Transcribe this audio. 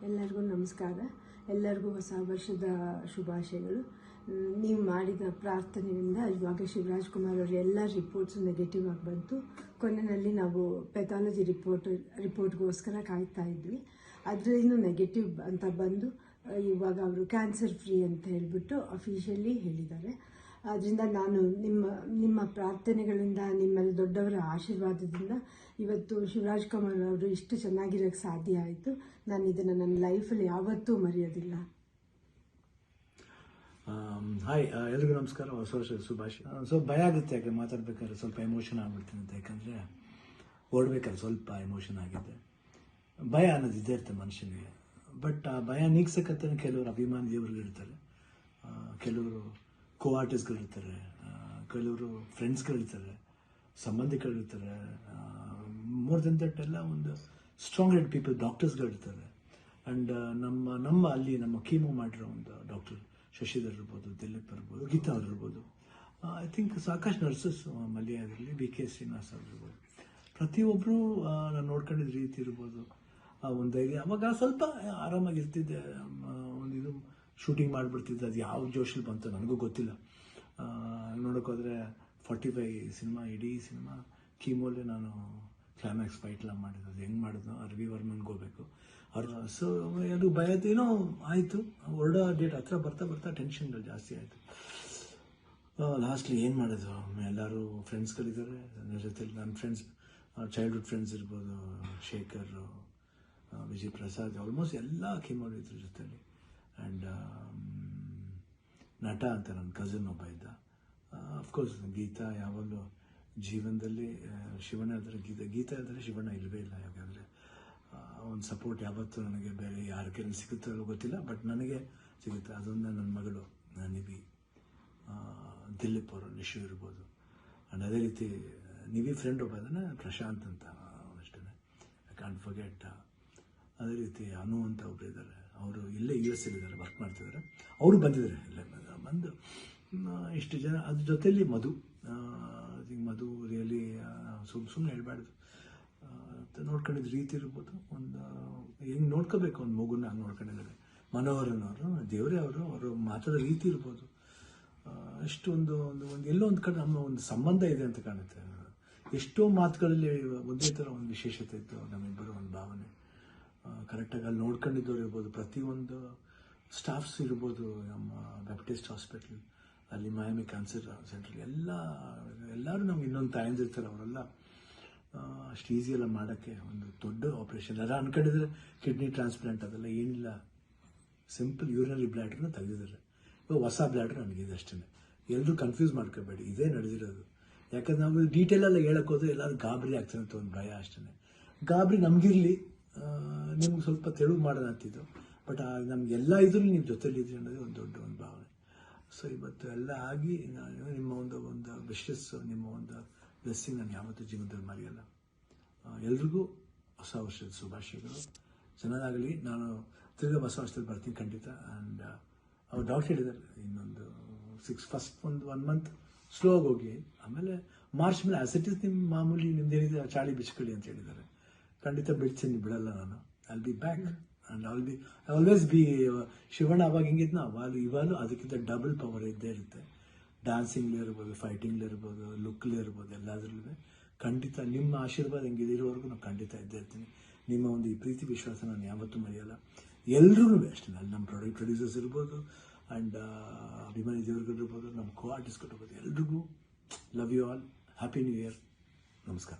ಎಲ್ಲರಿಗೂ ನಮಸ್ಕಾರ. ಎಲ್ಲರಿಗೂ ಹೊಸ ವರ್ಷದ ಶುಭಾಶಯಗಳು. ನೀವು ಮಾಡಿದ ಪ್ರಾರ್ಥನೆಯಿಂದ ಇವಾಗ ಶಿವರಾಜ್ ಕುಮಾರ್ ಅವರ ಎಲ್ಲ ರಿಪೋರ್ಟ್ಸು ನೆಗೆಟಿವ್ ಆಗಿ ಬಂತು. ಕೊನೆಯಲ್ಲಿ ನಾವು ಪೆಥಾಲಜಿ ರಿಪೋರ್ಟ್ಗೋಸ್ಕರ ಕಾಯ್ತಾ ಇದ್ವಿ. ಅದರಲ್ಲೂ ನೆಗೆಟಿವ್ ಅಂತ ಬಂದು ಇವಾಗ ಅವರು ಕ್ಯಾನ್ಸರ್ ಫ್ರೀ ಅಂತ ಹೇಳಿಬಿಟ್ಟು ಅಫಿಷಿಯಲಿ ಹೇಳಿದ್ದಾರೆ. ಆದ್ದರಿಂದ ನಾನು ನಿಮ್ಮ ಪ್ರಾರ್ಥನೆಗಳಿಂದ, ನಿಮ್ಮಲ್ಲಿ ದೊಡ್ಡವರ ಆಶೀರ್ವಾದದಿಂದ ಇವತ್ತು ಶಿವರಾಜ್ ಕುಮಾರ್ ಅವರು ಇಷ್ಟು ಚೆನ್ನಾಗಿರೋಕ್ಕೆ ಸಾಧ್ಯ ಆಯಿತು. ನಾನು ಇದನ್ನು ನನ್ನ ಲೈಫಲ್ಲಿ ಯಾವತ್ತೂ ಮರೆಯೋದಿಲ್ಲ. ಹಾಯ್, ಎಲ್ರಿಗೂ ನಮಸ್ಕಾರ, ಹೊಸ ವರ್ಷದ ಶುಭಾಶಯ. ಸ್ವಲ್ಪ ಭಯ ಆಗುತ್ತೆ, ಯಾಕೆ ಮಾತಾಡ್ಬೇಕಾದ್ರೆ ಸ್ವಲ್ಪ ಎಮೋಷನ್ ಆಗ್ಬಿಡ್ತೀನಿ ಅಂತ. ಯಾಕಂದರೆ ಓಡ್ಬೇಕಾದ್ರೆ ಸ್ವಲ್ಪ ಎಮೋಷನ್ ಆಗಿದೆ. ಭಯ ಅನ್ನೋದು ಇದ್ದೇ ಇರುತ್ತೆ ಮನುಷ್ಯನಿಗೆ. ಬಟ್ ಆ ಭಯ ನೀಗ್ಸಕ್ಕಂತ ಕೆಲವರು ಅಭಿಮಾನಿ ದೇವರುಗಳಿರ್ತಾರೆ, ಕೆಲವರು ಆರ್ಟಿಸ್ಟ್ಗಳಿರ್ತಾರೆ, ಕೆಲವರು ಫ್ರೆಂಡ್ಸ್ಗಳಿರ್ತಾರೆ, ಸಂಬಂಧಿಕರಿರ್ತಾರೆ. ಮೋರ್ ದೆನ್ ದಟ್ ಎಲ್ಲ ಒಂದು ಸ್ಟ್ರಾಂಗ್ ಹೆಡ್ ಪೀಪಲ್, ಡಾಕ್ಟರ್ಸ್ಗಳಿರ್ತಾರೆ. ಆ್ಯಂಡ್ ನಮ್ಮ ಅಲ್ಲಿ ನಮ್ಮ ಕೀಮೋ ಮಾಡಿರೋ ಒಂದು ಡಾಕ್ಟರ್ ಶಶಿಧರ್ ಇರ್ಬೋದು, ದಿಲೀಪ್ ಇರ್ಬೋದು, ಗೀತಾ ಅವ್ರು ಇರ್ಬೋದು, ಐ ಥಿಂಕ್ ಸಾಕಷ್ಟು ನರ್ಸಸ್, ಮಲ್ಯ ಆಗಿರಲಿ, BK ಶ್ರೀನಿವಾಸ್ ಅವ್ರು ಇರ್ಬೋದು, ಪ್ರತಿಯೊಬ್ಬರು ನಾನು ನೋಡ್ಕೊಂಡಿದ್ದ ರೀತಿ ಇರ್ಬೋದು, ಒಂದು ಧೈರ್ಯ. ಅವಾಗ ಸ್ವಲ್ಪ ಆರಾಮಾಗಿರ್ತಿದ್ದೆ. ಒಂದು ಇದು ಶೂಟಿಂಗ್ ಮಾಡಿಬಿಡ್ತಿದ್ದೆ. ಅದು ಯಾವ ಜೋಶಲ್ಲಿ ಬಂತು ನನಗೂ ಗೊತ್ತಿಲ್ಲ. ನೋಡೋಕ್ಕೋದ್ರೆ 45 ಸಿನಿಮಾ, ಇಡೀ ಸಿನಿಮಾ ಕೀಮೋಲೆ ನಾನು ಕ್ಲೈಮ್ಯಾಕ್ಸ್ ಫೈಟ್ಲ ಮಾಡಿದ್ದು. ಅದು ಹೆಂಗೆ ಮಾಡಿದ್ನೋ ರವಿ ವರ್ಮನ್ಗೆ ಹೋಗ್ಬೇಕು ಅವ್ರು. ಸೊ ಅದು ಭಯದ ಏನೋ ಆಯಿತು. ಹೊರಡೋ ಡೇಟ್ ಹತ್ರ ಬರ್ತಾ ಟೆನ್ಷನ್ಗಳು ಜಾಸ್ತಿ ಆಯಿತು. ಲಾಸ್ಟ್ಲಿ ಏನು ಮಾಡೋದು, ಎಲ್ಲರೂ ಫ್ರೆಂಡ್ಸ್ಗಳಿದ್ದಾರೆ ನನ್ನ ಜೊತೆಲಿ. ನನ್ನ ಫ್ರೆಂಡ್ಸ್, ಚೈಲ್ಡ್ಹುಡ್ ಫ್ರೆಂಡ್ಸ್ ಇರ್ಬೋದು, ಶೇಖರ್, ವಿಜಯ್ ಪ್ರಸಾದ್, ಆಲ್ಮೋಸ್ಟ್ ಎಲ್ಲ ಕೀಮೋಲಿ ಇದ್ರ ಜೊತೆಲಿ. ಆ್ಯಂಡ್ ನಟ ಅಂತ ನನ್ನ ಕಸಿನ್ ಒಬ್ಬ ಇದ್ದ. ಅಫ್ಕೋರ್ಸ್ ಗೀತಾ ಯಾವಾಗಲೂ ಜೀವನದಲ್ಲಿ ಶಿವಣ್ಣ ಇದ್ದರೆ ಗೀತಾ ಇದ್ದರೆ ಶಿವಣ್ಣ ಇಲ್ಲವೇ ಇಲ್ಲ. ಯಾಕಂದರೆ ಒಂದು ಸಪೋರ್ಟ್ ಯಾವತ್ತೂ ನನಗೆ ಬೇರೆ ಯಾರ ಕೈಲಿ ಸಿಗುತ್ತೋ ಗೊತ್ತಿಲ್ಲ, ಬಟ್ ನನಗೆ ಸಿಗುತ್ತೆ. ಅದೊಂದು ನನ್ನ ಮಗಳು ನಿವಿ, ದಿಲೀಪ್ ಅವರು, ನಿಶು ಇರ್ಬೋದು. ಆ್ಯಂಡ್ ಅದೇ ರೀತಿ ನಿವಿ ಫ್ರೆಂಡ್ ಒಬ್ಬ ಇದ್ದಾನೆ, ಪ್ರಶಾಂತ್ ಅಂತ, ಅಷ್ಟೇ, ಐ ಕಾಂಟ್ ಫರ್ಗೆಟ್. ಅದೇ ರೀತಿ ಅನು ಅಂತ ಒಬ್ಬರು ಇದ್ದಾರೆ, ಅವರು ಇಲ್ಲೇ US ಇದ್ದಾರೆ, ವರ್ಕ್ ಮಾಡ್ತಿದ್ದಾರೆ. ಅವರು ಬಂದಿದ್ದಾರೆ, ಇಲ್ಲೇ ಬಂದು ಇಷ್ಟು ಜನ. ಅದ್ರ ಜೊತೆಯಲ್ಲಿ ಮಧು ರಿಯಲಿ ಸುಮ್ಮನೆ ಹೇಳ್ಬಾರ್ದು, ನೋಡ್ಕೊಂಡಿದ್ದ ರೀತಿ ಇರ್ಬೋದು. ಒಂದು ಹೆಂಗೆ ನೋಡ್ಕೋಬೇಕು ಒಂದು ಮಗುನ ಹಂಗೆ ನೋಡ್ಕೊಂಡಿದ್ದಾರೆ. ಮನೋಹರನವರು, ದೇವರೇ ಅವರು ಮಾತಾಡೋ ರೀತಿ ಇರ್ಬೋದು. ಅಷ್ಟು ಒಂದು ಎಲ್ಲೋ ಒಂದು ಕಡೆ ನಮ್ಮ ಒಂದು ಸಂಬಂಧ ಇದೆ ಅಂತ ಕಾಣುತ್ತೆ. ಎಷ್ಟೋ ಮಾತುಗಳಲ್ಲಿ ಒಂದೇ ಥರ ಒಂದು ವಿಶೇಷತೆ ಇತ್ತು ನಮ್ಮಿಬ್ಬರು, ಒಂದು ಭಾವನೆ. ಕರೆಕ್ಟಾಗಿ ಅಲ್ಲಿ ನೋಡ್ಕೊಂಡಿದ್ದವ್ರು ಇರ್ಬೋದು, ಪ್ರತಿಯೊಂದು ಸ್ಟಾಫ್ಸ್ ಇರ್ಬೋದು, ನಮ್ಮ ಬ್ಯಾಪ್ಟಿಸ್ಟ್ ಹಾಸ್ಪಿಟ್ಲ್, ಅಲ್ಲಿ ಮಯಾಮಿ ಕ್ಯಾನ್ಸರ್ ಸೆಂಟ್ರಲ್ಲಿ ಎಲ್ಲರೂ ನಮ್ಗೆ ಇನ್ನೊಂದು ತಾಯಂದಿರ್ತಾರೆ. ಅವರೆಲ್ಲ ಅಷ್ಟು ಈಸಿಯೆಲ್ಲ ಮಾಡೋಕ್ಕೆ ಒಂದು ದೊಡ್ಡ ಆಪ್ರೇಷನ್. ಎಲ್ಲ ಅನ್ಕೊಂಡಿದ್ರೆ ಕಿಡ್ನಿ ಟ್ರಾನ್ಸ್ಪ್ಲಾಂಟ್ ಅದೆಲ್ಲ ಏನಿಲ್ಲ, ಸಿಂಪಲ್ ಯೂರಿನರಿ ಬ್ಲ್ಯಾಡ್ರನ್ನ ತೆಗೆದಿದ್ದಾರೆ. ಇವಾಗ ಹೊಸ ಬ್ಲ್ಯಾಡ್ರ್ ನನಗಿದೆ ಅಷ್ಟೇ. ಎಲ್ಲರೂ ಕನ್ಫ್ಯೂಸ್ ಮಾಡ್ಕೋಬೇಡಿ, ಇದೇ ನಡೆದಿರೋದು. ಯಾಕಂದ್ರೆ ನಾವು ಡೀಟೇಲೆಲ್ಲ ಹೇಳೋಕ್ಕೋದ್ರೆ ಎಲ್ಲರೂ ಗಾಬರಿ ಆಗ್ತಾರೆ ಅಂತ ಒಂದು ಭಯ ಅಷ್ಟೇ. ಗಾಬರಿ ನಮಗಿರಲಿ, ನಿಮ್ಗೆ ಸ್ವಲ್ಪ ತೆಳುವು ಮಾಡೋಣ ಅಂತಿದ್ದು. ಬಟ್ ನಮಗೆಲ್ಲ ಇದ್ರೂ ನೀವು ಜೊತೆಲಿದ್ರಿ ಅನ್ನೋದೇ ಒಂದು ದೊಡ್ಡ ಒಂದು ಭಾವನೆ. ಸೊ ಇವತ್ತು ಎಲ್ಲ ಆಗಿ ನಿಮ್ಮ ಒಂದು ವಿಶಸ್, ನಿಮ್ಮ ಒಂದು ಬ್ಲೆಸ್ಸಿಂಗ್ ನಾನು ಯಾವತ್ತೂ ಜೀವನದಲ್ಲಿ ಮರೆಯಲ್ಲ. ಎಲ್ರಿಗೂ ಹೊಸ ವರ್ಷದ ಶುಭಾಶಯಗಳು. ಚೆನ್ನಾಗಾಗಲಿ. ನಾನು ತಿರ್ಗಾ ಹೊಸ ವರ್ಷದಲ್ಲಿ ಬರ್ತೀನಿ ಖಂಡಿತ. ಆ್ಯಂಡ್ ಅವ್ರು ಡಾಕ್ಟರ್ ಹೇಳಿದ್ದಾರೆ, ಇನ್ನೊಂದು ಫಸ್ಟ್ ಒಂದು 1 ಮಂತ್ ಸ್ಲೋ ಆಗಿ ಹೋಗಿ, ಆಮೇಲೆ ಮಾರ್ಚ್ ಮೇಲೆ ಆಸಿಟಿಸ್ ನಿಮ್ಮ ಮಾಮೂಲಿ ನಿಮ್ದೇನಿದೆ ಚಾಳಿ ಬಿಚ್ಕೊಳ್ಳಿ ಅಂತ ಹೇಳಿದ್ದಾರೆ. ಖಂಡಿತ ಬಿಡ್ತೀನಿ, ಬಿಡಲ್ಲ ನಾನು. I be back and always B Shivanna. ಅವಾಗ ಹೆಂಗಿದ್ನ ಇವಾಗಲೂ ಅದಕ್ಕಿಂತ ಡಬಲ್ ಪವರ್ ಇದ್ದೇ ಇರುತ್ತೆ. ಡ್ಯಾನ್ಸಿಂಗ್ಲೇ ಇರ್ಬೋದು, ಫೈಟಿಂಗ್ಲೇ ಇರ್ಬೋದು, ಲುಕ್ಲೇ ಇರ್ಬೋದು, ಎಲ್ಲದರಲ್ಲೂ ಖಂಡಿತ ನಿಮ್ಮ ಆಶೀರ್ವಾದ ಹೆಂಗಿದೆ ಇರೋವರೆಗೂ ನಾನು ಖಂಡಿತ ಇದ್ದೇ ಇರ್ತೀನಿ. ನಿಮ್ಮ ಒಂದು ಈ ಪ್ರೀತಿ ವಿಶ್ವಾಸ ನಾನು ಯಾವತ್ತೂ ಮರೆಯಲ್ಲ. ಎಲ್ರಿಗೂ ಅಷ್ಟೇ, ಅಲ್ಲಿ ನಮ್ಮ ಪ್ರೊಡ್ಯೂಸರ್ಸ್ ಇರ್ಬೋದು, ಆ್ಯಂಡ್ ಅಭಿಮಾನಿ ದೇವರುಗಳಿರ್ಬೋದು, ನಮ್ಮ ಆರ್ಟಿಸ್ಟ್ಗಳಿರ್ಬೋದು, ಎಲ್ರಿಗೂ love you all. Happy new year. ನಮಸ್ಕಾರ.